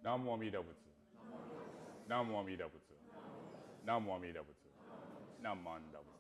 南无阿弥陀佛。南无阿弥陀佛。南无阿弥陀佛。南无阿弥陀佛。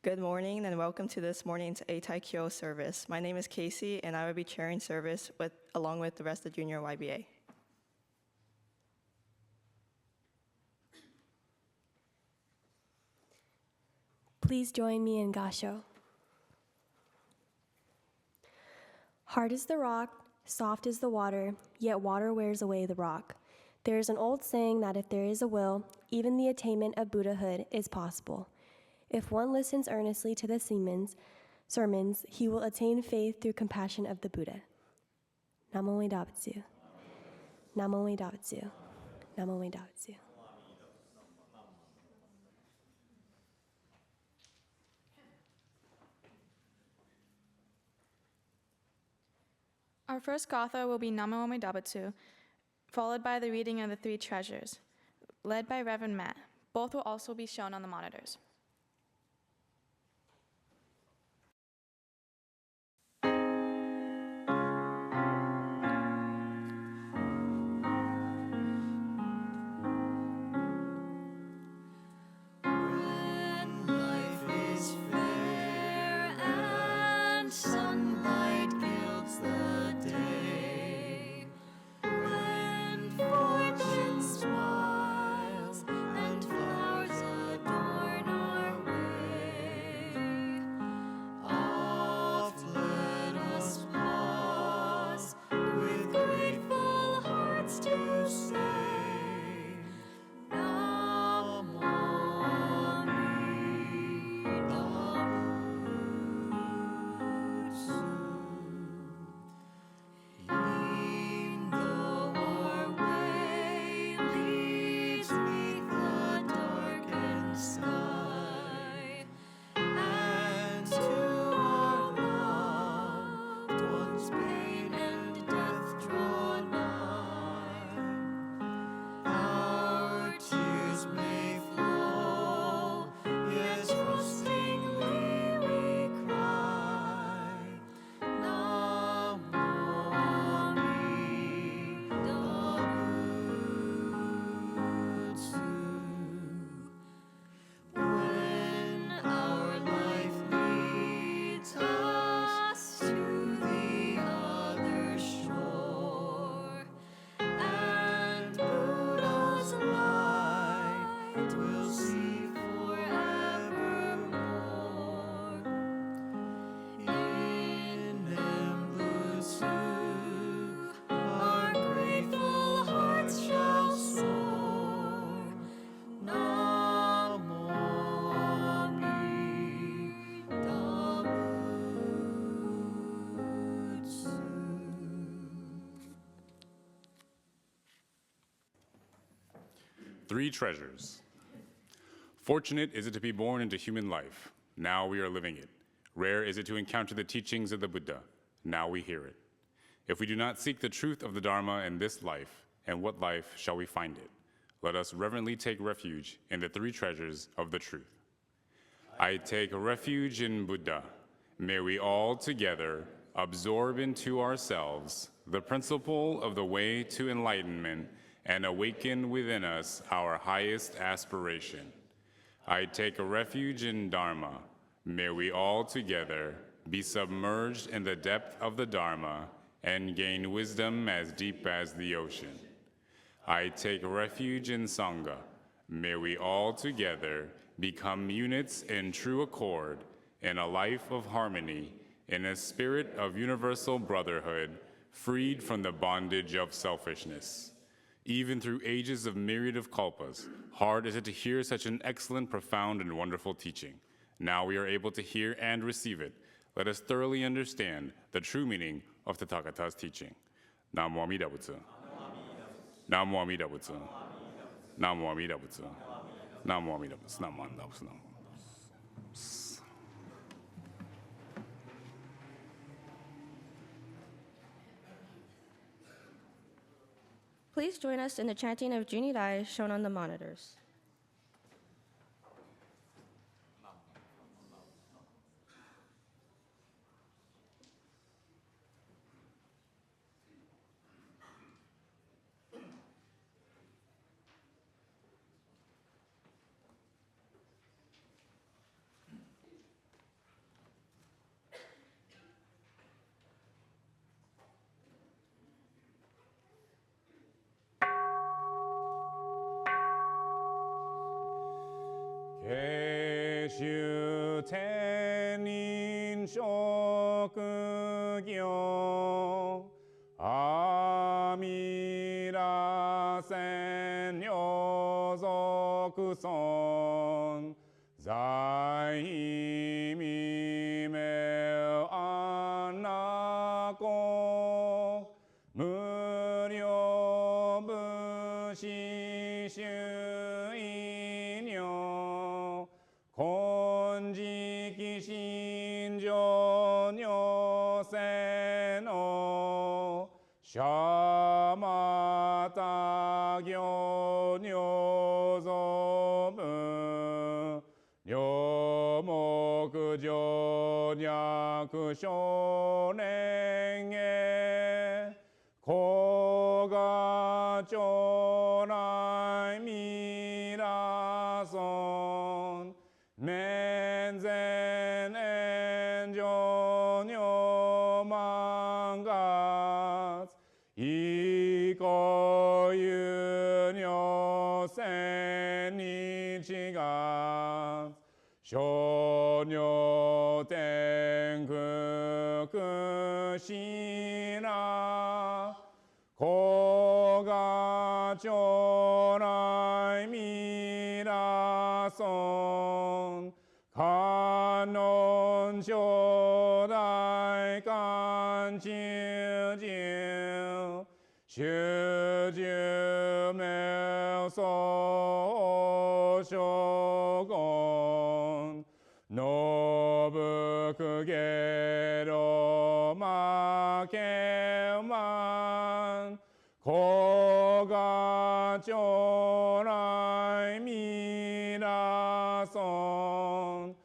Good morning and welcome to this morning's Eitai Kyo service. My name is Casey and I will be chairing service along with the rest of Junior YBA. Please join me in Gasho. Hard is the rock, soft is the water, yet water wears away the rock. There is an old saying that if there is a will, even the attainment of Buddhahood is possible. If one listens earnestly to the sermons, he will attain faith through compassion of the Buddha. Namo Ume Dabbutsu. Namo Ume Dabbutsu. Namo Ume Dabbutsu. Our first gatha will be Namo Ume Dabbutsu, followed by the reading of the three treasures, led by Reverend Matt. Both will also be shown on the monitors. Three treasures. Fortunate is it to be born into human life. Now we are living it. Rare is it to encounter the teachings of the Buddha. Now we hear it. If we do not seek the truth of the Dharma in this life, in what life shall we find it? Let us reverently take refuge in the three treasures of the truth. I take refuge in Buddha. May we all together absorb into ourselves the principle of the way to enlightenment and awaken within us our highest aspiration. I take a refuge in Dharma. May we all together be submerged in the depth of the Dharma and gain wisdom as deep as the ocean. I take refuge in Sangha. May we all together become units in true accord, in a life of harmony, in a spirit of universal brotherhood, freed from the bondage of selfishness. Even through ages of myriad of kalpas, hard is it to hear such an excellent, profound, and wonderful teaching. Now we are able to hear and receive it. Let us thoroughly understand the true meaning of Tathagata's teaching. Namo Amida Butsu. Namo Amida Butsu. Namo Amida Butsu. Namo Amida Butsu. Namo Amida Butsu. Please join us in the chanting of Junie Dai shown on the monitors. Keshu tenin shokugyo Amida sen yozoku son Zai mime anako Muryo bushi shuinyo Konjiki shinjo nyose no Shamata gyo nyozomu Nyomoku jo nyaku shonen e Koga chonai mirason Menzen enjo nyomangatsu Iko yunyo senichigatsu Shonyo tenku kushina Koga chonai mirason Kanon shodai kanchiu Shuju meso shogon Nobuku gero makeman Koga chonai mirason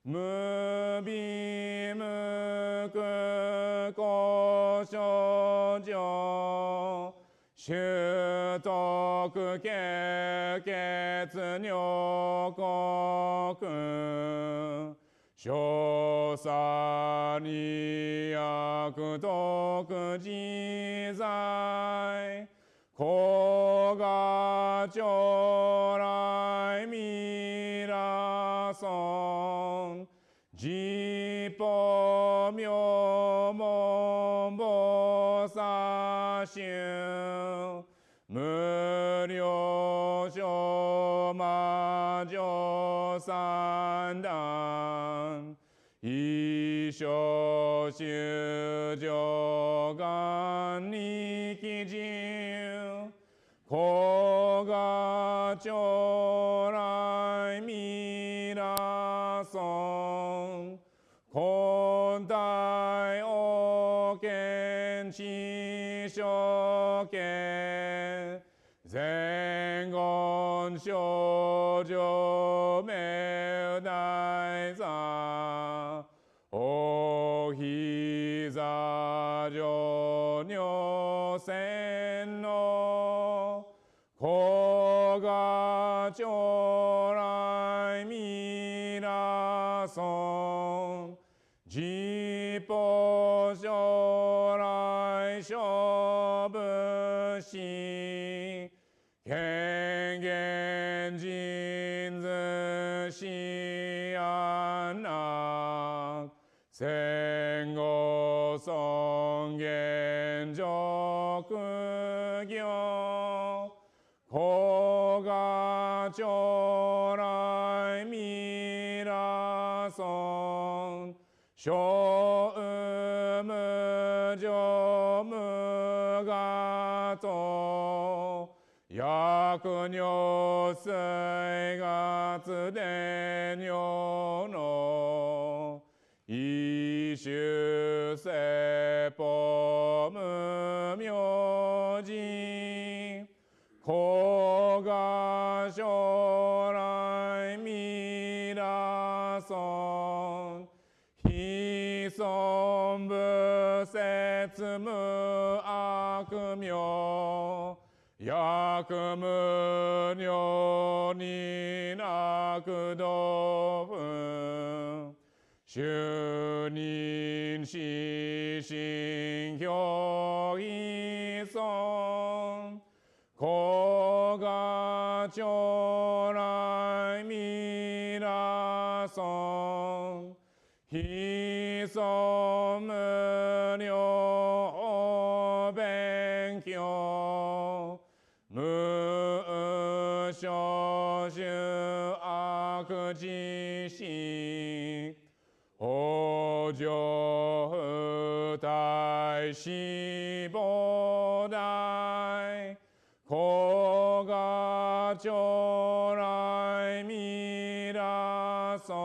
Mubi muku koshojo Shutoku keketsu nyokoku Shosa ni akutoku jizai Koga chorai mirason Jipo myomon bosashu Muryo shomajo sandan Isho shujo gan nikijiu Koga chorai mirason Kontai oken shishoke Zengon shoujo meudaiza Ohiza jo nyosen no Koga chorai mirason Jipo shorai shobushi 戦後尊厳俗業古賀将来未来尊小無常無我と薬女水月伝女の一種説法無明寺古賀将来未来尊非尊無説無悪名薬無如に悪道分主任死心教義尊古賀将来未来尊非尊無量勉強無所主悪知識往生不退死亡大古賀将来未来尊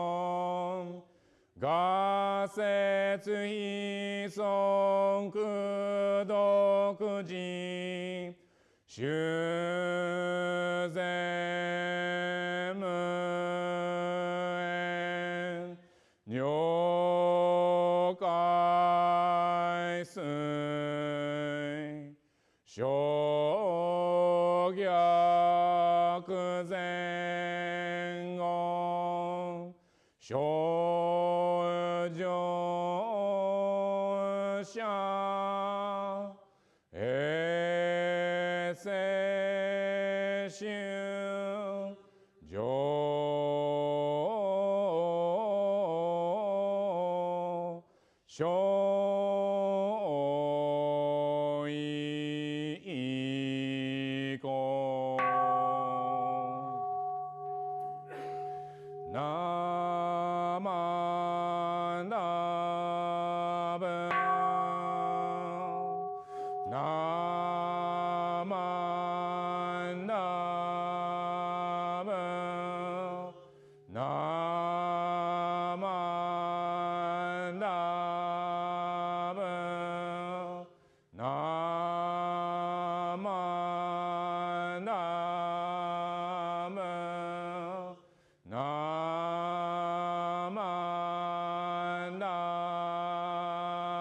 画説非尊功徳寺修善無縁如海水小逆前言小上者永世宗上小意公ナマナブナマナブナマナブナマナブナマナ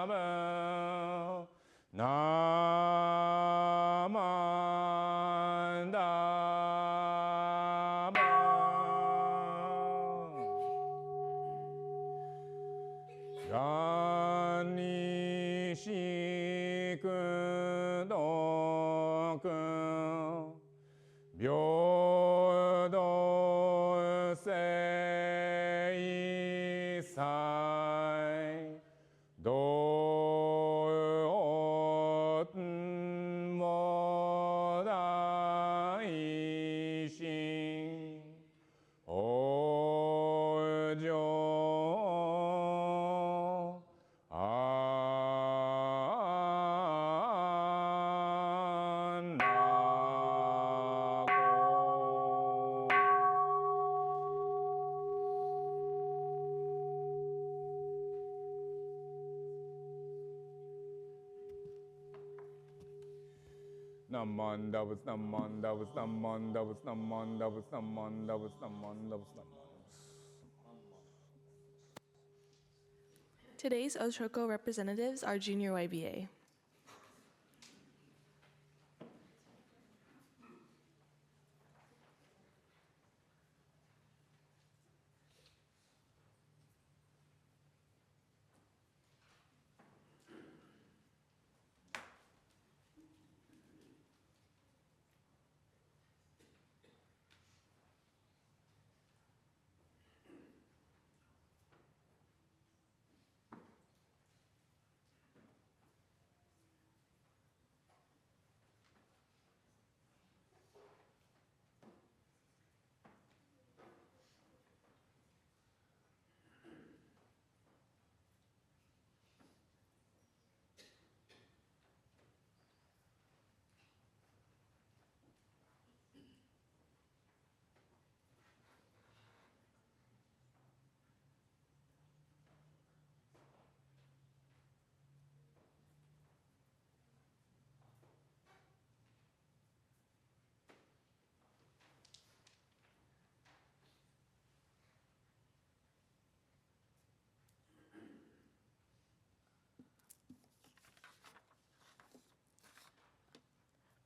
ブナマナブ願にしくどく平等性祭道も大心往生安楽ナマンダブスナマンダブスナマンダブスナマンダブスナマンダブスナマンダブスナマン Today's Oshoko representatives are Junior YBA.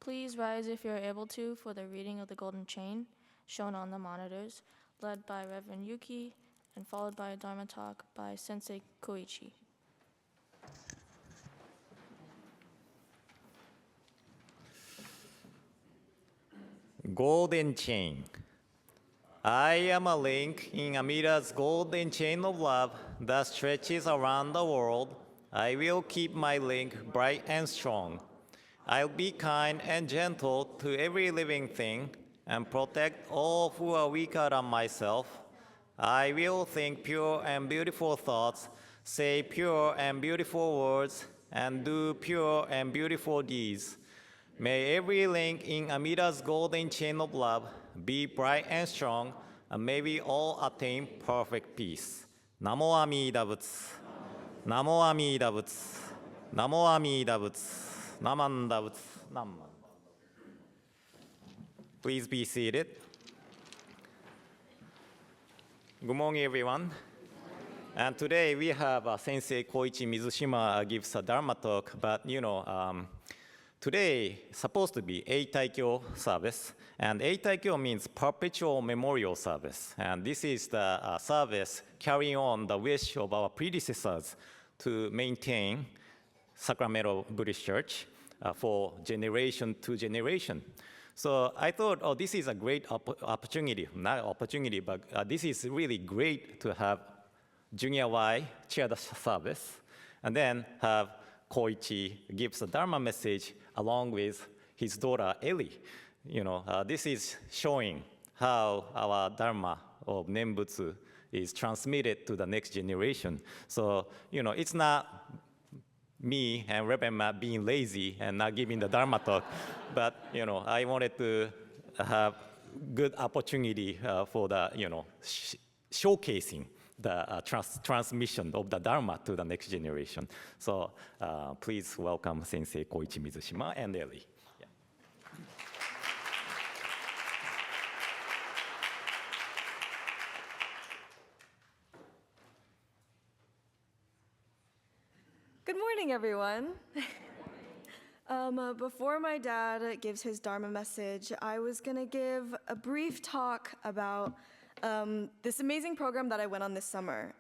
Please rise if you're able to for the reading of the Golden Chain, shown on the monitors, led by Reverend Yuki, and followed by a Dharma talk by Sensei Koichi. Golden Chain. I am a link in Amita's golden chain of love that stretches around the world. I will keep my link bright and strong. I'll be kind and gentle to every living thing and protect all who are weaker than myself. I will think pure and beautiful thoughts, say pure and beautiful words, and do pure and beautiful deeds. May every link in Amita's golden chain of love be bright and strong, and may we all attain perfect peace. Namo Amida Butsu. Namo Amida Butsu. Namo Amida Butsu. Namanda Butsu. Namanda. Please be seated. Good morning, everyone. And today we have Sensei Koichi Mizushima gives a Dharma talk, but today supposed to be Eitaikyo service, and Eitaikyo means perpetual memorial service, and this is the service carrying on the wish of our predecessors to maintain Sacramento Buddhist Church for generation to generation. So I thought, oh, this is a great opportunity, not opportunity, but this is really great to have Junior Y chair the service, and then have Koichi gives a Dharma message along with his daughter Ellie. This is showing how our Dharma of Nembutsu is transmitted to the next generation. So, it's not me and Reverend Matt being lazy and not giving the Dharma talk, but, I wanted to have good opportunity for the, showcasing the transmission of the Dharma to the next generation. So please welcome Sensei Koichi Mizushima and Ellie. Yeah. Good morning, everyone. Before my dad gives his Dharma message, I was going to give a brief talk about this amazing program that I went on this summer.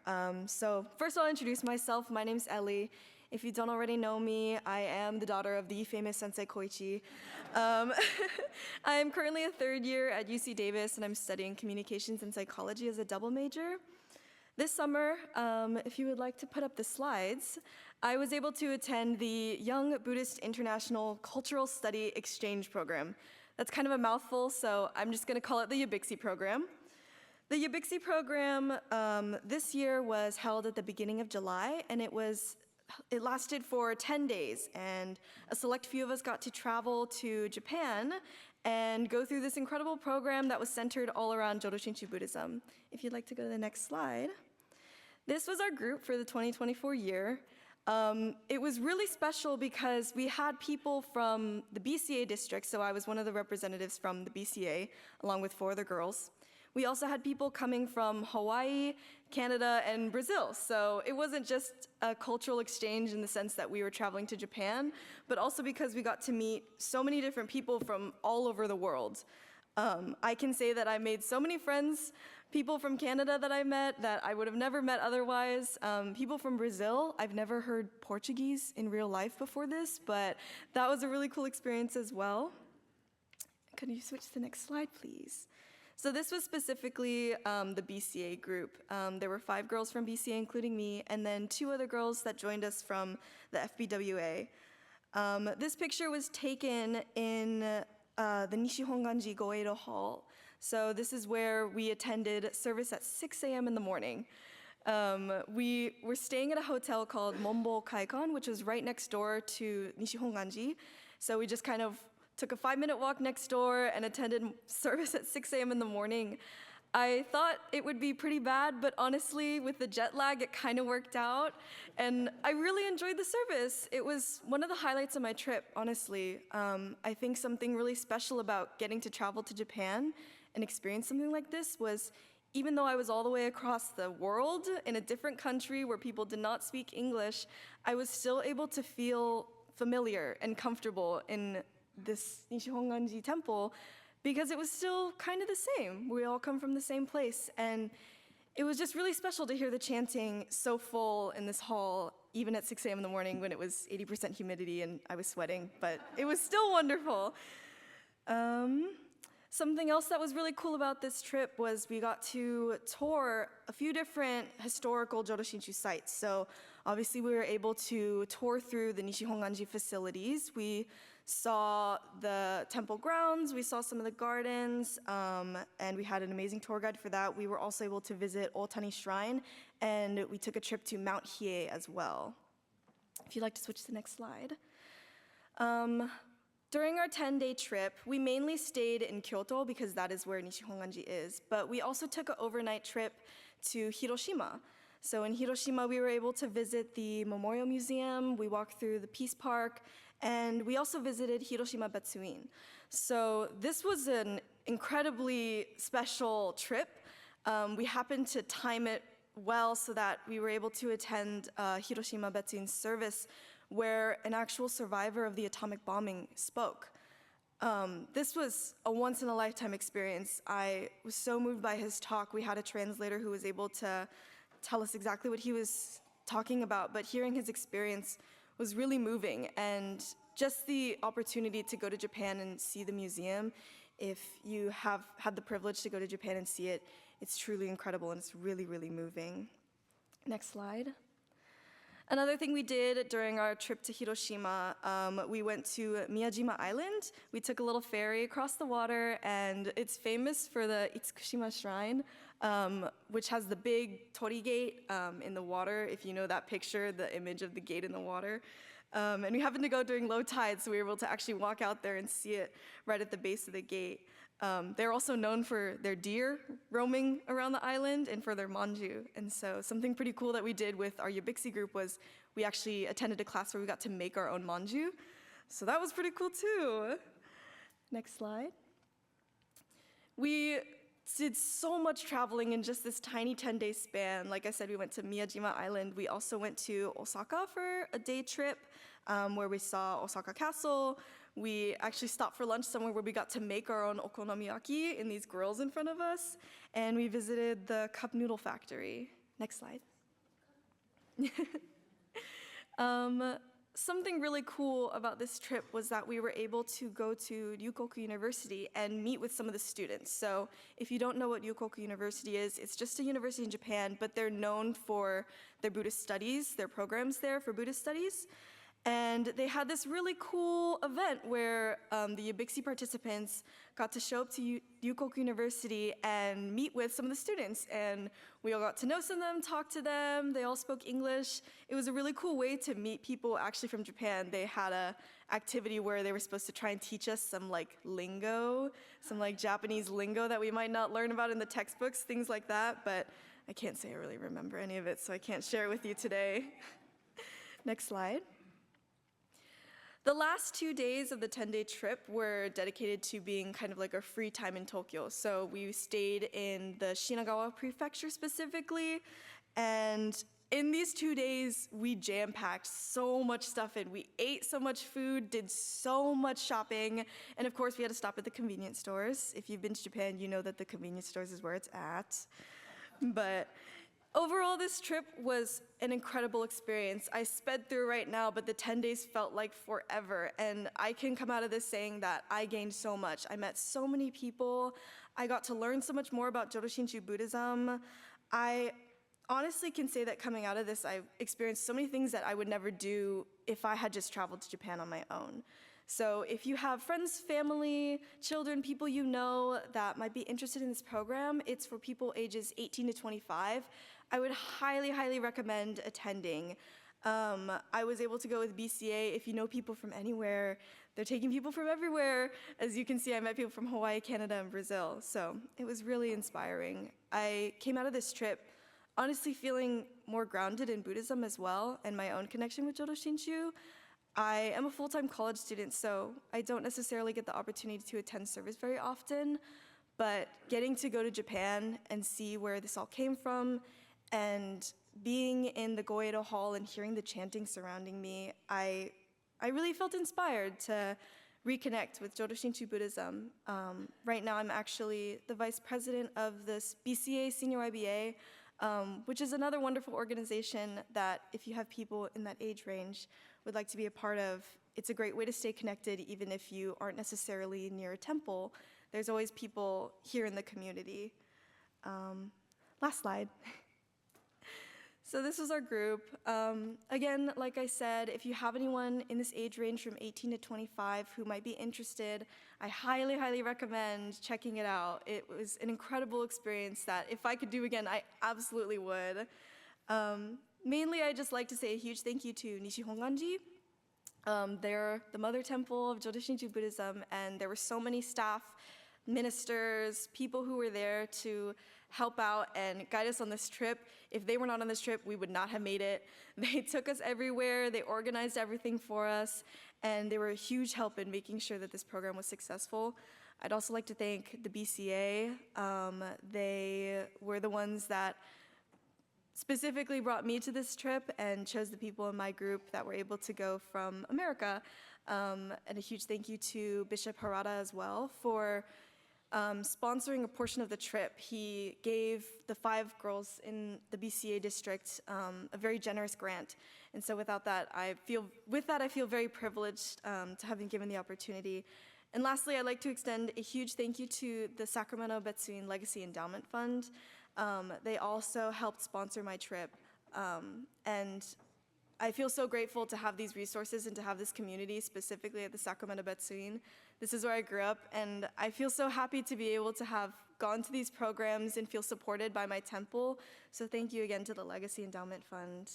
So first I'll introduce myself. My name's Ellie. If you don't already know me, I am the daughter of the famous Sensei Koichi. I am currently a third year at UC Davis, and I'm studying communications and psychology as a double major. This summer, if you would like to put up the slides, I was able to attend the Young Buddhist International Cultural Study Exchange Program. That's kind of a mouthful, so I'm just going to call it the Yabixi program. The Yabixi program this year was held at the beginning of July, and it lasted for 10 days, and a select few of us got to travel to Japan and go through this incredible program that was centered all around Jodo Shinshu Buddhism. If you'd like to go to the next slide. This was our group for the 2024 year. It was really special because we had people from the BCA district, so I was one of the representatives from the BCA, along with 4 other girls. We also had people coming from Hawaii, Canada, and Brazil. So it wasn't just a cultural exchange in the sense that we were traveling to Japan, but also because we got to meet so many different people from all over the world. I can say that I made so many friends, people from Canada that I met that I would have never met otherwise. People from Brazil, I've never heard Portuguese in real life before this, but that was a really cool experience as well. Could you switch to the next slide, please? So this was specifically the BCA group. There were 5 girls from BCA, including me, and then 2 other girls that joined us from the FBWA. This picture was taken in the Nishihonganji Goeido Hall. So this is where we attended service at 6 a.m. in the morning. We were staying at a hotel called Mombo Kaikon, which was right next door to Nishihonganji. So we just kind of took a 5-minute walk next door and attended service at 6 a.m. in the morning. I thought it would be pretty bad, but honestly, with the jet lag, it kind of worked out. And I really enjoyed the service. It was one of the highlights of my trip, honestly. I think something really special about getting to travel to Japan and experience something like this was, even though I was all the way across the world in a different country where people did not speak English, I was still able to feel familiar and comfortable in this Nishihonganji temple because it was still kind of the same. We all come from the same place, and it was just really special to hear the chanting so full in this hall, even at 6 a.m. in the morning when it was 80% humidity and I was sweating, but it was still wonderful. Something else that was really cool about this trip was we got to tour a few different historical Jodo Shinshu sites. So obviously we were able to tour through the Nishihonganji facilities. We saw the temple grounds, we saw some of the gardens, and we had an amazing tour guide for that. We were also able to visit Otani Shrine, and we took a trip to Mount Hiei as well. If you'd like to switch to the next slide. During our 10-day trip, we mainly stayed in Kyoto because that is where Nishihonganji is, but we also took an overnight trip to Hiroshima. So in Hiroshima, we were able to visit the Memorial Museum, we walked through the Peace Park, and we also visited Hiroshima Betsuin. So this was an incredibly special trip. We happened to time it well so that we were able to attend Hiroshima Betsuin's service where an actual survivor of the atomic bombing spoke. This was a once-in-a-lifetime experience. I was so moved by his talk. We had a translator who was able to tell us exactly what he was talking about, but hearing his experience was really moving. And just the opportunity to go to Japan and see the museum, if you have had the privilege to go to Japan and see it, it's truly incredible and it's really, really moving. Next slide. Another thing we did during our trip to Hiroshima, we went to Miyajima Island. We took a little ferry across the water, and it's famous for the Itsukushima Shrine, which has the big torii gate in the water. If you know that picture, the image of the gate in the water. And we happened to go during low tide, so we were able to actually walk out there and see it right at the base of the gate. They're also known for their deer roaming around the island and for their manju. And so something pretty cool that we did with our Yabixi group was we actually attended a class where we got to make our own manju. So that was pretty cool too. Next slide. We did so much traveling in just this tiny 10-day span. Like I said, we went to Miyajima Island. We also went to Osaka for a day trip where we saw Osaka Castle. We actually stopped for lunch somewhere where we got to make our own okonomiyaki in these grills in front of us. And we visited the cup noodle factory. Next slide. Something really cool about this trip was that we were able to go to Ryukoku University and meet with some of the students. So if you don't know what Ryukoku University is, it's just a university in Japan, but they're known for their Buddhist studies, their programs there for Buddhist studies. And they had this really cool event where the Yabixi participants got to show up to Ryukoku University and meet with some of the students. And we all got to know some of them, talk to them. They all spoke English. It was a really cool way to meet people actually from Japan. They had a activity where they were supposed to try and teach us some like lingo, some like Japanese lingo that we might not learn about in the textbooks, things like that. But I can't say I really remember any of it, so I can't share it with you today. Next slide. The last 2 days of the 10-day trip were dedicated to being kind of like our free time in Tokyo. So we stayed in the Shinagawa prefecture specifically, and in these 2 days, we jam-packed so much stuff in. We ate so much food, did so much shopping, and of course we had to stop at the convenience stores. If you've been to Japan, you know that the convenience stores is where it's at. But overall, this trip was an incredible experience. I sped through right now, but the 10 days felt like forever. And I can come out of this saying that I gained so much. I met so many people. I got to learn so much more about Jodo Shinshu Buddhism. I honestly can say that coming out of this, I've experienced so many things that I would never do if I had just traveled to Japan on my own. So if you have friends, family, children, people you know that might be interested in this program, it's for people ages 18 to 25. I would highly, highly recommend attending. I was able to go with BCA. If you know people from anywhere, they're taking people from everywhere. As you can see, I met people from Hawaii, Canada, and Brazil. So it was really inspiring. I came out of this trip honestly feeling more grounded in Buddhism as well and my own connection with Jodo Shinshu. I am a full-time college student, so I don't necessarily get the opportunity to attend service very often, but getting to go to Japan and see where this all came from and being in the Goeido Hall and hearing the chanting surrounding me, I really felt inspired to reconnect with Jodo Shinshu Buddhism. Right now, I'm actually the vice president of this BCA Senior YBA, which is another wonderful organization that if you have people in that age range would like to be a part of, it's a great way to stay connected even if you aren't necessarily near a temple. There's always people here in the community. Last slide. So this was our group. Again, like I said, if you have anyone in this age range from 18 to 25 who might be interested, I highly, highly recommend checking it out. It was an incredible experience that if I could do again, I absolutely would. Mainly, I'd just like to say a huge thank you to Nishi Honganji. They're the mother temple of Jodo Shinshu Buddhism, and there were so many staff, ministers, people who were there to help out and guide us on this trip. If they were not on this trip, we would not have made it. They took us everywhere, they organized everything for us, and they were a huge help in making sure that this program was successful. I'd also like to thank the BCA. They were the ones that specifically brought me to this trip and chose the people in my group that were able to go from America. And a huge thank you to Bishop Harada as well for sponsoring a portion of the trip. He gave the 5 girls in the BCA district a very generous grant. And so with that, I feel very privileged to have been given the opportunity. And lastly, I'd like to extend a huge thank you to the Sacramento Betsuin Legacy Endowment Fund. They also helped sponsor my trip. And I feel so grateful to have these resources and to have this community, specifically at the Sacramento Betsuin. This is where I grew up, and I feel so happy to be able to have gone to these programs and feel supported by my temple. So thank you again to the Legacy Endowment Fund.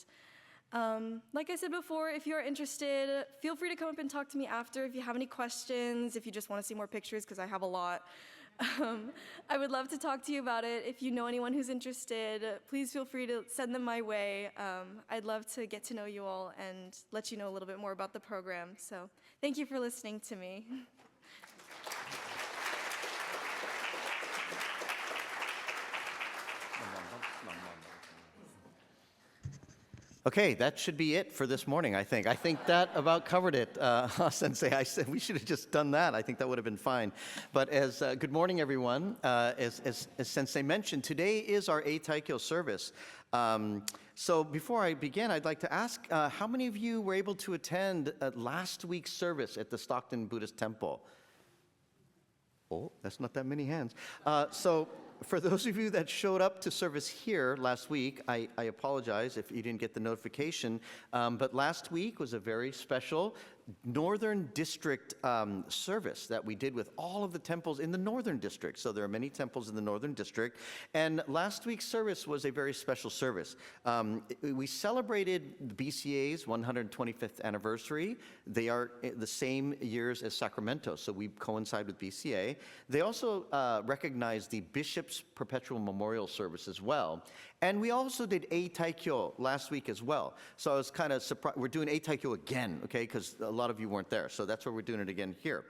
Like I said before, if you're interested, feel free to come up and talk to me after if you have any questions, if you just want to see more pictures, because I have a lot. I would love to talk to you about it. If you know anyone who's interested, please feel free to send them my way. I'd love to get to know you all and let you know a little bit more about the program. So thank you for listening to me. Okay, that should be it for this morning, I think. I think that about covered it, Sensei. I said we should have just done that. I think that would have been fine. But good morning, everyone. As Sensei mentioned, today is our Eitaikyo service. So before I begin, I'd like to ask, how many of you were able to attend last week's service at the Stockton Buddhist Temple? Oh, that's not that many hands. So for those of you that showed up to service here last week, I apologize if you didn't get the notification, but last week was a very special Northern District service that we did with all of the temples in the Northern District. So there are many temples in the Northern District, and last week's service was a very special service. We celebrated the BCA's 125th anniversary. They are the same years as Sacramento, so we coincide with BCA. They also recognized the Bishop's Perpetual Memorial Service as well. And we also did Eitaikyo last week as well. So I was kind of surprised. We're doing Eitaikyo again, okay, because a lot of you weren't there. So that's why we're doing it again here.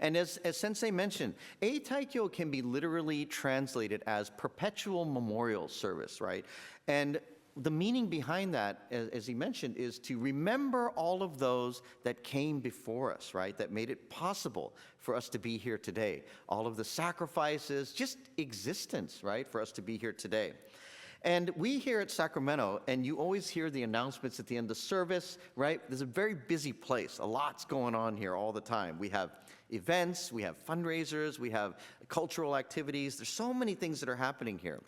And as Sensei mentioned, Eitaikyo can be literally translated as perpetual memorial service, right? And the meaning behind that, as he mentioned, is to remember all of those that came before us, right? That made it possible for us to be here today. All of the sacrifices, just existence, right? For us to be here today. And we here at Sacramento, and you always hear the announcements at the end of service, right? There's a very busy place. A lot's going on here all the time. We have events, we have fundraisers, we have cultural activities. There's so many things that are happening here.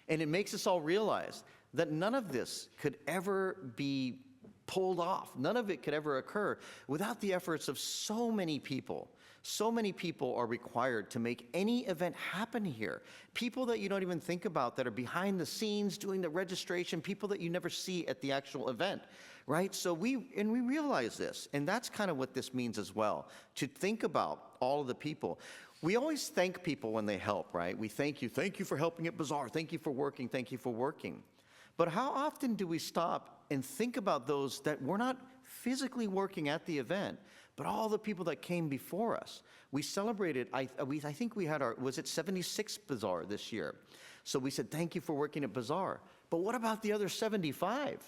And it makes us all realize that none of this could ever be pulled off. None of it could ever occur without the efforts of so many people. So many people are required to make any event happen here. People that you don't even think about that are behind the scenes doing the registration, people that you never see at the actual event, right? So we realize this, and that's kind of what this means as well, to think about all of the people. We always thank people when they help, right? We thank you for helping at Bazaar, thank you for working, thank you for working. But how often do we stop and think about those that were not physically working at the event, but all the people that came before us? We celebrated, I think we had was it 76th Bazaar this year? So we said, thank you for working at Bazaar. But what about the other 75?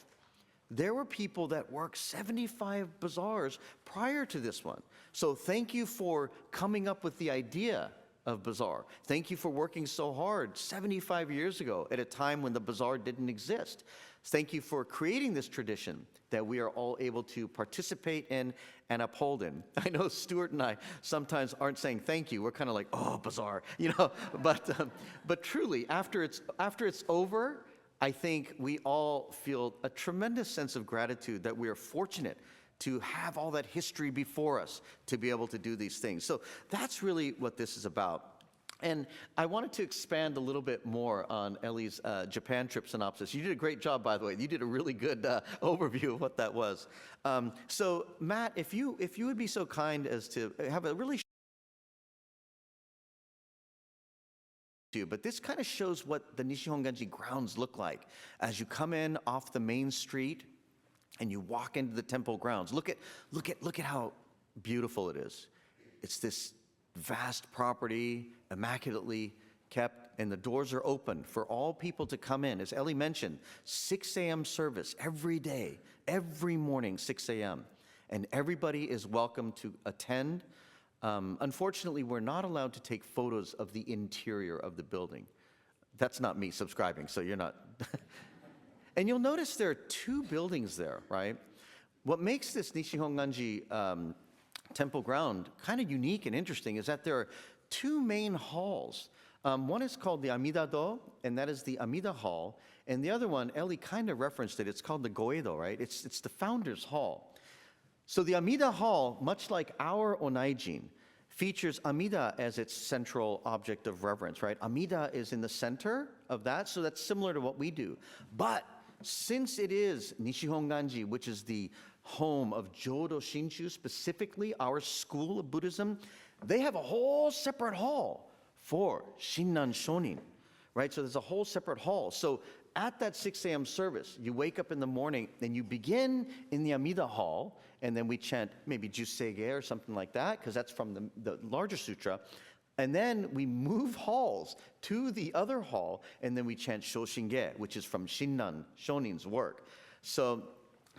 there were people that worked 75 bazaars prior to this one. So thank you for coming up with the idea of bazaar. Thank you for working so hard 75 years ago at a time when the bazaar didn't exist. Thank you for creating this tradition that we are all able to participate in and uphold in. I know Stuart and I sometimes aren't saying thank you. We're kind of like, oh, bazaar, but truly, after it's over, I think we all feel a tremendous sense of gratitude that we are fortunate to have all that history before us to be able to do these things. So that's really what this is about. And I wanted to expand a little bit more on Ellie's Japan trip synopsis. You did a great job, by the way. You did a really good overview of what that was. So Matt, if you would be so kind as to have a really but this kind of shows what the Nishihonganji grounds look like as you come in off the main street and you walk into the temple grounds. Look at how beautiful it is. It's this vast property, immaculately kept, and the doors are open for all people to come in. As Ellie mentioned, 6 a.m. service every day, every morning, 6 a.m. And everybody is welcome to attend. Unfortunately, we're not allowed to take photos of the interior of the building. That's not me subscribing, so you're not. And you'll notice there are 2 buildings there, right? What makes this Nishihonganji temple ground kind of unique and interesting is that there are 2 main halls. One is called the Amida-do, and that is the Amida Hall. And the other one, Ellie kind of referenced it, it's called the Goedo, right? It's the Founders Hall. So the Amida Hall, much like our Onaijin, features Amida as its central object of reverence, right? Amida is in the center of that, so that's similar to what we do. But since it is Nishihonganji, which is the home of Jodo Shinshu, specifically our school of Buddhism, they have a whole separate hall for Shinnan Shonin, right? So there's a whole separate hall. So at that 6 a.m. service, you wake up in the morning and you begin in the Amida Hall, and then we chant maybe Jusseige or something like that, because that's from the larger sutra. And then we move halls to the other hall, and then we chant Shoshinge, which is from Shinnan Shonin's work. So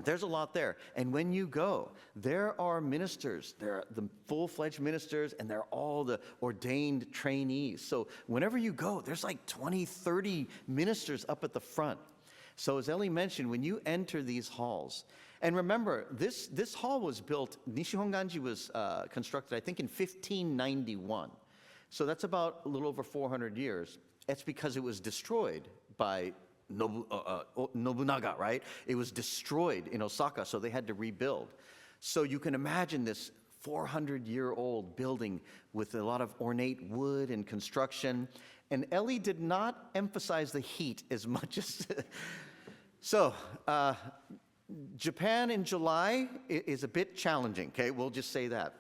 there's a lot there. And when you go, there are ministers. There are the full-fledged ministers, and they're all the ordained trainees. So whenever you go, there's like 20, 30 ministers up at the front. So as Ellie mentioned, when you enter these halls, and remember, this hall was built, Nishihonganji was constructed, I think, in 1591. So that's about a little over 400 years. It's because it was destroyed by Nobunaga, right? It was destroyed in Osaka, so they had to rebuild. So you can imagine this 400-year-old building with a lot of ornate wood and construction. And Ellie did not emphasize the heat as much as... So, Japan in July is a bit challenging, okay? We'll just say that.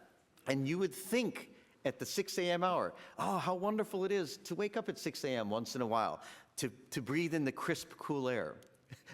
And you would think at the 6 a.m. hour, oh, how wonderful it is to wake up at 6 a.m. once in a while, to breathe in the crisp, cool air.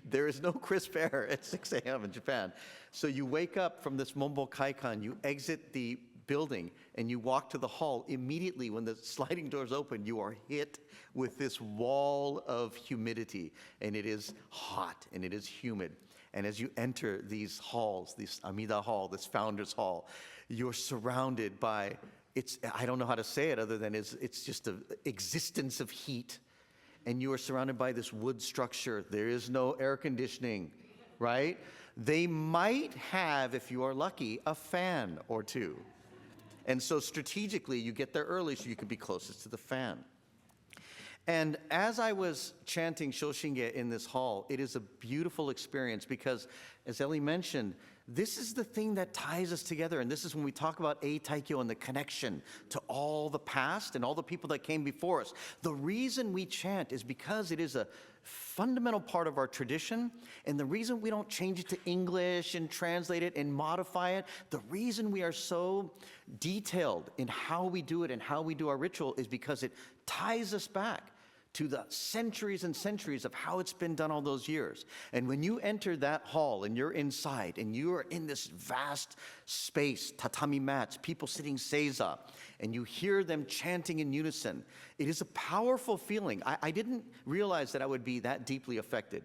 There is no crisp air at 6 a.m. in Japan. So you wake up from this Mombo Kaikan, you exit the building, and you walk to the hall. Immediately when the sliding doors open, you are hit with this wall of humidity, and it is hot, and it is humid. And as you enter these halls, this Amida Hall, this Founders Hall, you're surrounded by, I don't know how to say it other than it's just an existence of heat. And you are surrounded by this wood structure. There is no air conditioning, right? They might have, if you are lucky, a fan or 2. And so strategically, you get there early so you can be closest to the fan. And as I was chanting Shoshinge in this hall, it is a beautiful experience because, as Ellie mentioned, this is the thing that ties us together. And this is when we talk about Eitaikyo and the connection to all the past and all the people that came before us. The reason we chant is because it is a fundamental part of our tradition. And the reason we don't change it to English and translate it and modify it, the reason we are so detailed in how we do it and how we do our ritual is because it ties us back to the centuries and centuries of how it's been done all those years. And when you enter that hall and you're inside and you are in this vast space, tatami mats, people sitting seiza, and you hear them chanting in unison, it is a powerful feeling. I didn't realize that I would be that deeply affected.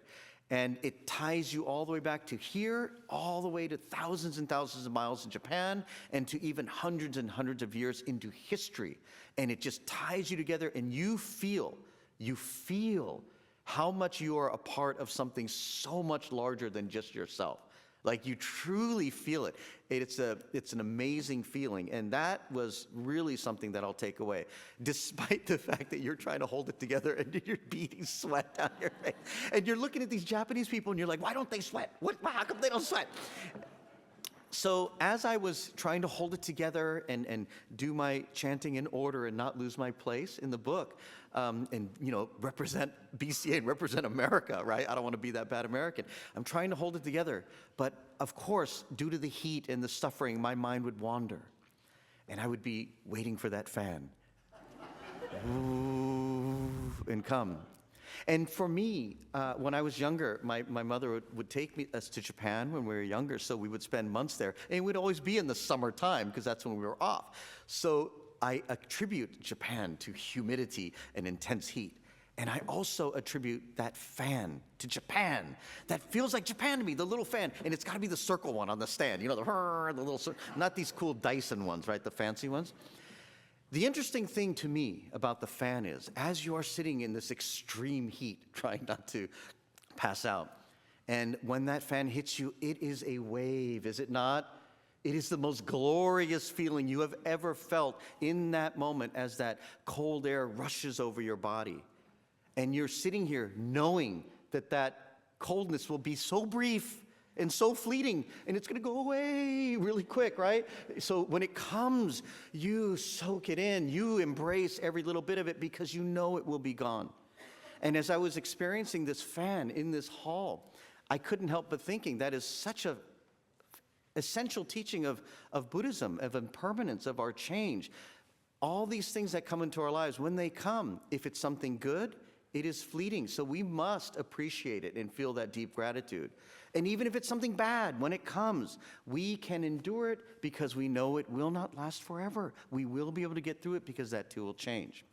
And it ties you all the way back to here, all the way to thousands and thousands of miles in Japan, and to even hundreds and hundreds of years into history. And it just ties you together, and you feel how much you are a part of something so much larger than just yourself. Like, you truly feel it. It's an amazing feeling, and that was really something that I'll take away, despite the fact that you're trying to hold it together and you're beating sweat down your face. And you're looking at these Japanese people, and you're like, why don't they sweat? How come they don't sweat? So as I was trying to hold it together and do my chanting in order and not lose my place in the book, and represent BCA and represent America, right? I don't want to be that bad American. I'm trying to hold it together, but of course, due to the heat and the suffering, my mind would wander, and I would be waiting for that fan, ooh, and come. And for me, when I was younger, my mother would take us to Japan when we were younger, so we would spend months there. And it would always be in the summertime, because that's when we were off. So I attribute Japan to humidity and intense heat. And I also attribute that fan to Japan. That feels like Japan to me, the little fan. And it's got to be the circle one on the stand, the little, not these cool Dyson ones, right, the fancy ones. The interesting thing to me about the fan is, as you are sitting in this extreme heat, trying not to pass out, and when that fan hits you, it is a wave, is it not? It is the most glorious feeling you have ever felt in that moment as that cold air rushes over your body. And you're sitting here knowing that that coldness will be so brief and so fleeting, and it's going to go away really quick, right? So when it comes, you soak it in. You embrace every little bit of it because you know it will be gone. And as I was experiencing this fan in this hall, I couldn't help but thinking that is such a essential teaching of Buddhism, of impermanence, of our change. All these things that come into our lives, when they come, if it's something good, it is fleeting. So we must appreciate it and feel that deep gratitude. And even if it's something bad, when it comes, we can endure it because we know it will not last forever. We will be able to get through it because that too will change.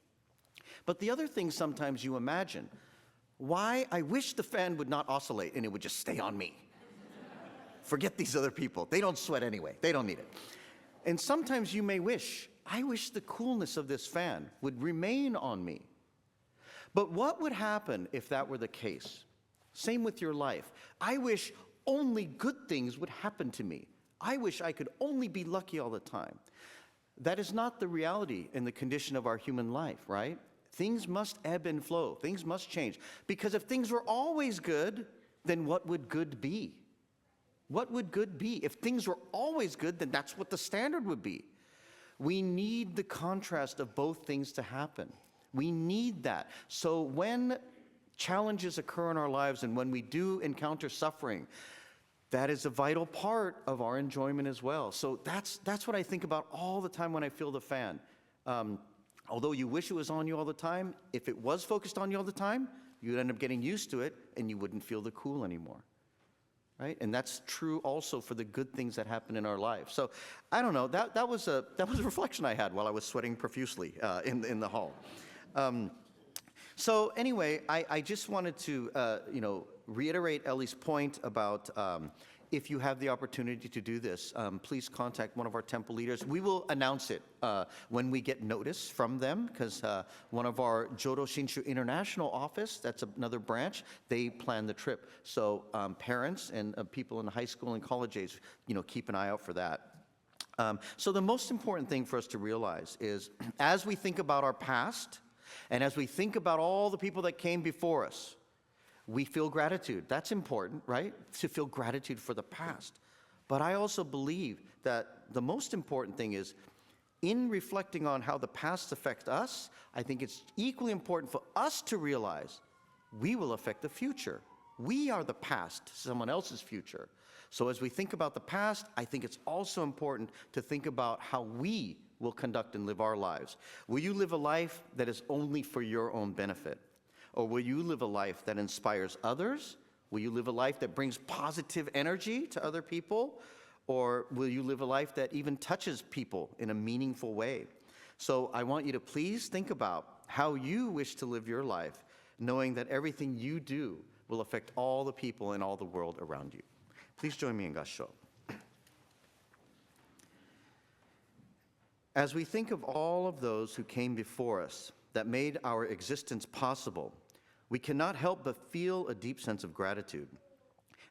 But the other thing sometimes you imagine, why I wish the fan would not oscillate and it would just stay on me. Forget these other people. They don't sweat anyway. They don't need it. And sometimes you may wish, I wish the coolness of this fan would remain on me. But what would happen if that were the case? Same with your life. I wish only good things would happen to me. I wish I could only be lucky all the time. That is not the reality and the condition of our human life, right? Things must ebb and flow. Things must change. Because if things were always good, then what would good be? What would good be? If things were always good, then that's what the standard would be. We need the contrast of both things to happen. We need that. So when challenges occur in our lives and when we do encounter suffering, that is a vital part of our enjoyment as well. So that's what I think about all the time when I feel the fan. Although you wish it was on you all the time, if it was focused on you all the time, you'd end up getting used to it and you wouldn't feel the cool anymore. Right? And that's true also for the good things that happen in our life. So I don't know, that was a reflection I had while I was sweating profusely in the hall. So anyway, I just wanted to reiterate Ellie's point about if you have the opportunity to do this, please contact one of our temple leaders. We will announce it when we get notice from them, because one of our Jodo Shinshu International Office, that's another branch, they plan the trip. So parents and people in high school and college age, keep an eye out for that. So the most important thing for us to realize is, as we think about our past, and as we think about all the people that came before us, we feel gratitude. That's important, right? To feel gratitude for the past. But I also believe that the most important thing is, in reflecting on how the past affects us, I think it's equally important for us to realize we will affect the future. We are the past, someone else's future. So as we think about the past, I think it's also important to think about how we will conduct and live our lives. Will you live a life that is only for your own benefit? Or will you live a life that inspires others? Will you live a life that brings positive energy to other people? Or will you live a life that even touches people in a meaningful way? So I want you to please think about how you wish to live your life. knowing that everything you do will affect all the people in all the world around you. Please join me in Gassho. As we think of all of those who came before us that made our existence possible, we cannot help but feel a deep sense of gratitude.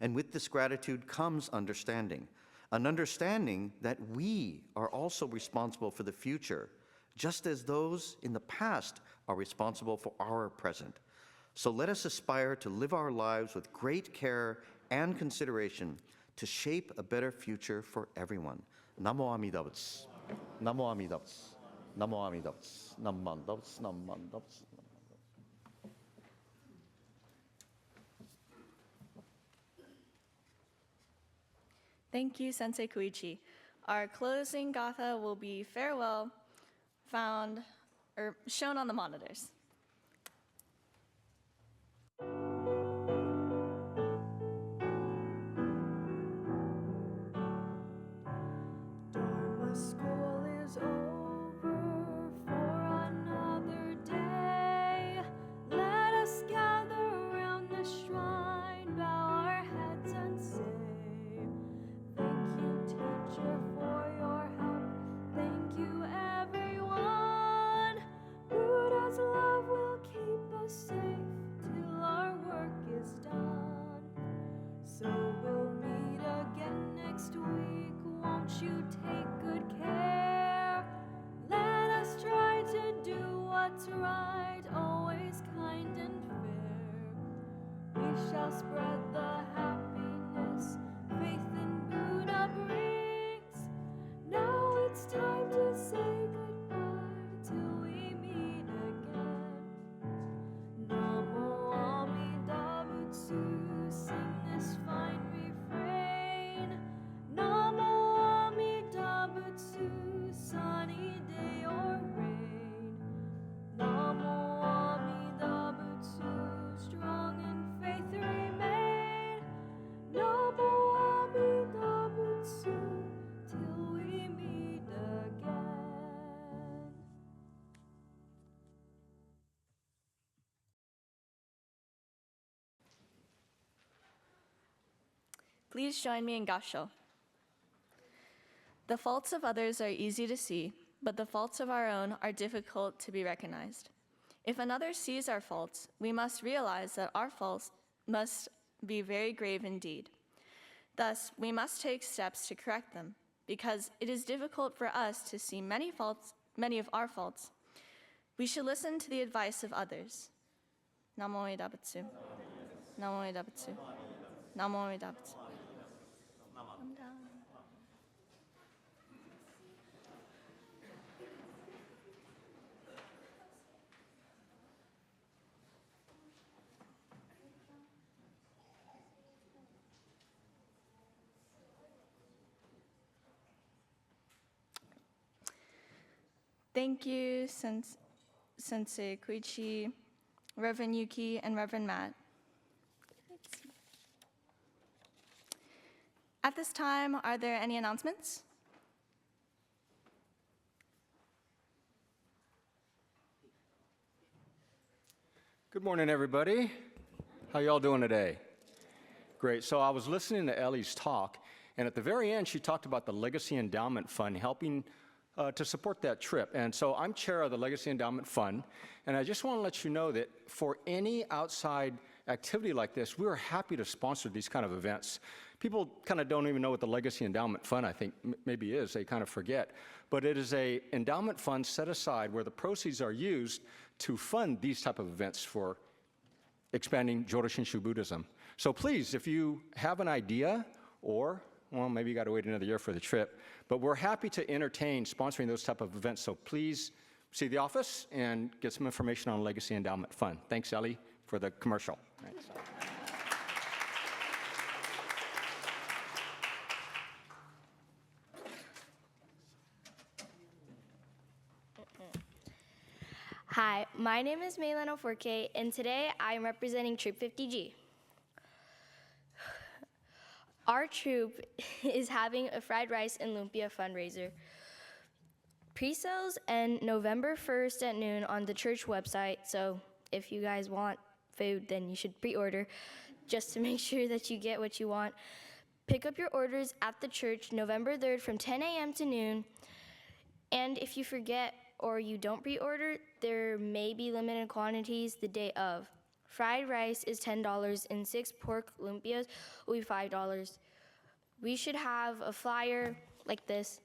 And with this gratitude comes understanding, an understanding that we are also responsible for the future, just as those in the past are responsible for our present. So let us aspire to live our lives with great care and consideration to shape a better future for everyone. Namo Amida Butsu. Namo Amida Butsu. Namo Amida Butsu. Namo Amida Butsu. Namo Amida Butsu. Thank you, Sensei Koichi. Our closing gatha will be farewell, shown on the monitors. Dharma school is over for another day. Let us gather around the shrine, bow our heads and say, thank you, teacher, for your help. Thank you, everyone. Buddha's love will keep us safe till our work is done. So we'll meet again next week. Won't you take good care? Let us try to do what's right, always kind and fair. We shall spread the happiness faith in Buddha brings. Now it's time to say goodbye till we meet again. Namo Amida Butsu, sing this fine refrain. Namo Amida Butsu, sunny day or rain. Namo Amida Butsu, strong in faith remain. Namo Amida Butsu, till we meet again. Please join me in Gassho. The faults of others are easy to see, but the faults of our own are difficult to be recognized. If another sees our faults, we must realize that our faults must be very grave indeed. Thus, we must take steps to correct them, because it is difficult for us to see many of our faults. We should listen to the advice of others. Namo Amida Butsu. Namo Amida Butsu. Namo Amida Butsu. I'm down. Thank you, Sensei Koichi, Reverend Yuki, and Reverend Matt. At this time, are there any announcements? Good morning, everybody. How y'all doing today? Great. So I was listening to Ellie's talk, and at the very end, she talked about the Legacy Endowment Fund helping to support that trip. And so I'm chair of the Legacy Endowment Fund, and I just want to let you know that for any outside activity like this, we're happy to sponsor these kind of events. People kind of don't even know what the Legacy Endowment Fund, I think, maybe is. They kind of forget. But it is an endowment fund set aside where the proceeds are used to fund these type of events for expanding Jodo Shinshu Buddhism. So please, if you have an idea or well, maybe you got to wait another year for the trip. But we're happy to entertain sponsoring those type of events. So please see the office and get some information on Legacy Endowment Fund. Thanks, Ellie, for the commercial. Thanks. Hi, my name is Maylana Forke, and today I'm representing Troop 50G. Our troop is having a fried rice and lumpia fundraiser. Pre-sales end November 1st at noon on the church website, so if you guys want food, then you should pre-order just to make sure that you get what you want. Pick up your orders at the church November 3rd from 10 a.m. to noon. And if you forget or you don't pre-order, there may be limited quantities the day of. Fried rice is $10 and 6 pork lumpias will be $5. We should have a flyer like this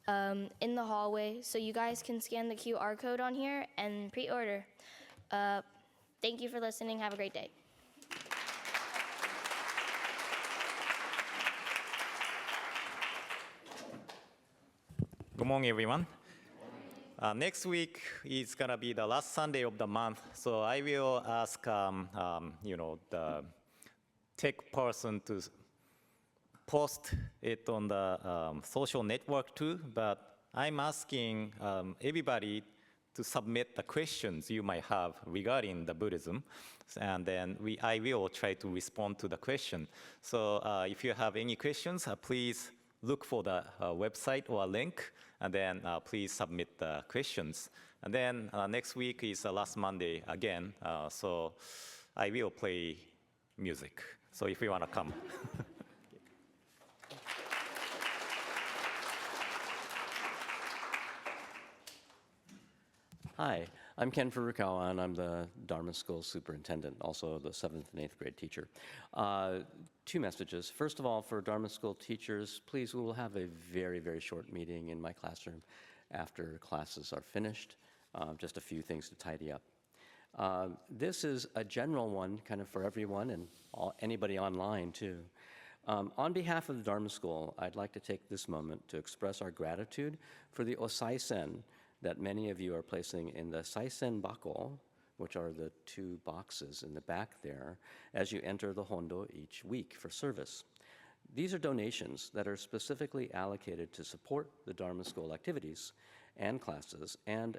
in the hallway so you guys can scan the QR code on here and pre-order. Thank you for listening. Have a great day. Good morning, everyone. Next week is gonna be the last Sunday of the month, so I will ask, the tech person to post it on the social network too. But I'm asking everybody to submit the questions you might have regarding the Buddhism, and then I will try to respond to the question. So if you have any questions, please look for the website or link, and then please submit the questions. And then next week is the last Monday again, so I will play music. So if you want to come. Hi, I'm Ken Furukawa, and I'm the Dharma School superintendent, also the 7th and 8th grade teacher. 2 messages. First of all, for Dharma School teachers, please, we will have a very, very short meeting in my classroom after classes are finished. Just a few things to tidy up. This is a general one, kind of for everyone and anybody online too. On behalf of the Dharma School, I'd like to take this moment to express our gratitude for the osaisen that many of you are placing in the saisen bako, which are the 2 boxes in the back there, as you enter the Hondo each week for service. These are donations that are specifically allocated to support the Dharma School activities and classes, and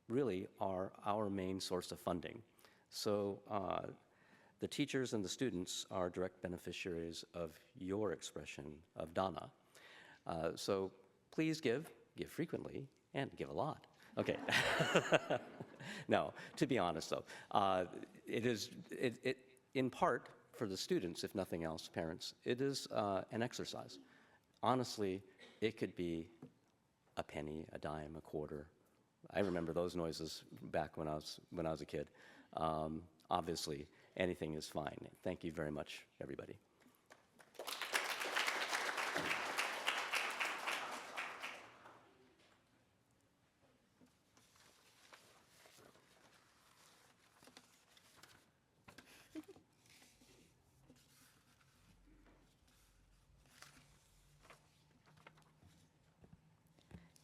really are our main source of funding. So the teachers and the students are direct beneficiaries of your expression of dana. So please give frequently, and give a lot. Okay. No, to be honest though, it is in part for the students, if nothing else, parents, it is an exercise. Honestly, it could be a penny, a dime, a quarter. I remember those noises back when I was a kid. Obviously, anything is fine. Thank you very much, everybody.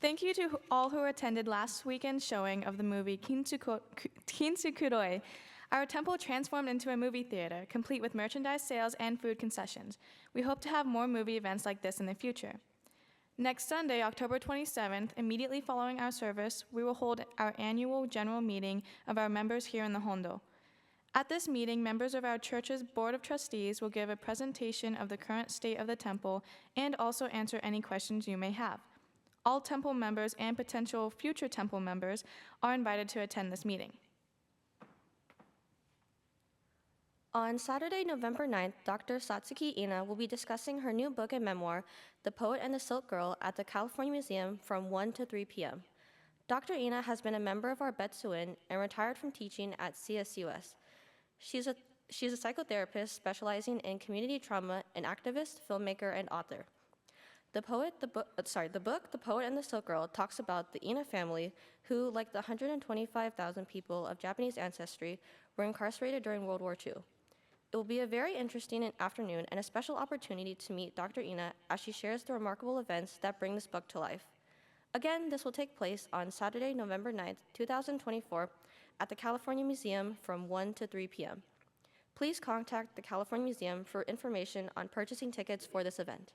Thank you to all who attended last weekend's showing of the movie Kintsukuroi. Our temple transformed into a movie theater, complete with merchandise sales and food concessions. We hope to have more movie events like this in the future. Next Sunday, October 27th, immediately following our service, we will hold our annual general meeting of our members here in the Hondo. At this meeting, members of our church's Board of Trustees will give a presentation of the current state of the temple and also answer any questions you may have. All temple members and potential future temple members are invited to attend this meeting. On Saturday, November 9th, Dr. Satsuki Ina will be discussing her new book and memoir, The Poet and the Silk Girl, at the California Museum from 1 to 3 p.m. Dr. Ina has been a member of our Betsuin and retired from teaching at CSUS. She's a psychotherapist specializing in community trauma, an activist, filmmaker, and author. The book, The Poet and the Silk Girl, talks about the Ina family who, like the 125,000 people of Japanese ancestry, were incarcerated during World War II. It will be a very interesting afternoon and a special opportunity to meet Dr. Ina as she shares the remarkable events that bring this book to life. Again, this will take place on Saturday, November 9th, 2024, at the California Museum from 1 to 3 p.m. Please contact the California Museum for information on purchasing tickets for this event.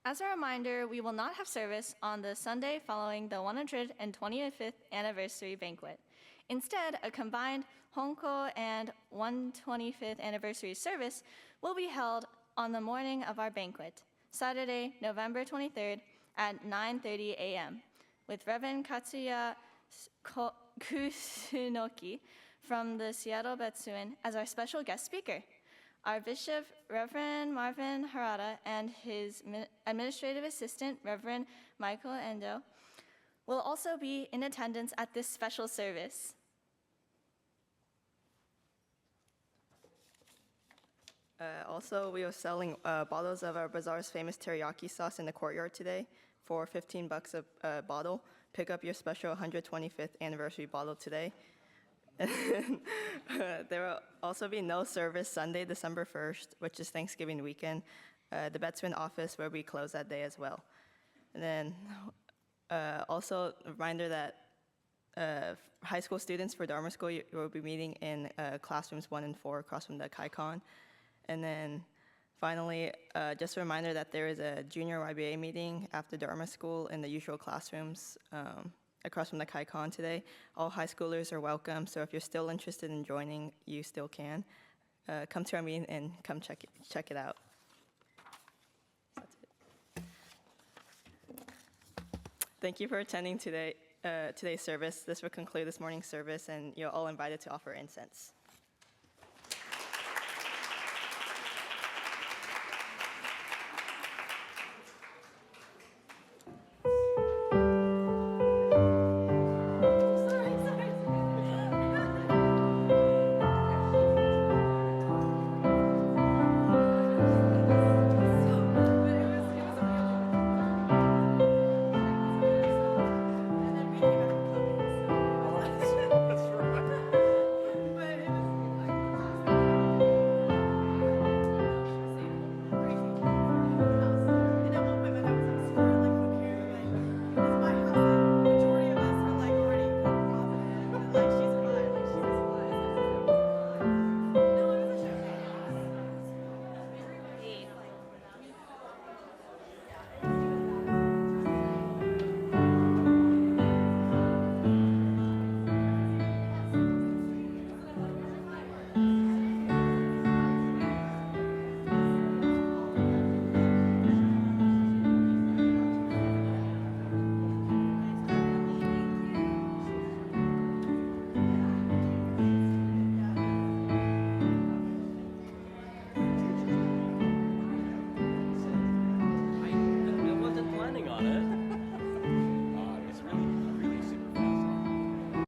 As a reminder, we will not have service on the Sunday following the 125th anniversary banquet. Instead, a combined Honko and 125th anniversary service will be held on the morning of our banquet, Saturday, November 23rd at 9:30 a.m., with Reverend Katsuya Kusunoki from the Seattle Betsuin as our special guest speaker. Our Bishop, Reverend Marvin Harada, and his administrative assistant, Reverend Michael Endo, will also be in attendance at this special service. Also, we are selling bottles of our Bazaar's famous teriyaki sauce in the courtyard today for $15 a bottle. Pick up your special 125th anniversary bottle today. There will also be no service Sunday, December 1st, which is Thanksgiving weekend. The Betsuin office will be closed that day as well. And then also a reminder that high school students for Dharma School will be meeting in classrooms 1 and 4 across from the KaiCon. And then finally, just a reminder that there is a junior YBA meeting after Dharma School in the usual classrooms across from the KaiCon today. All high schoolers are welcome, so if you're still interested in joining, you still can. Come to our meeting and come check it out. That's it. Thank you for attending today's service. This will conclude this morning's service, and you're all invited to offer incense.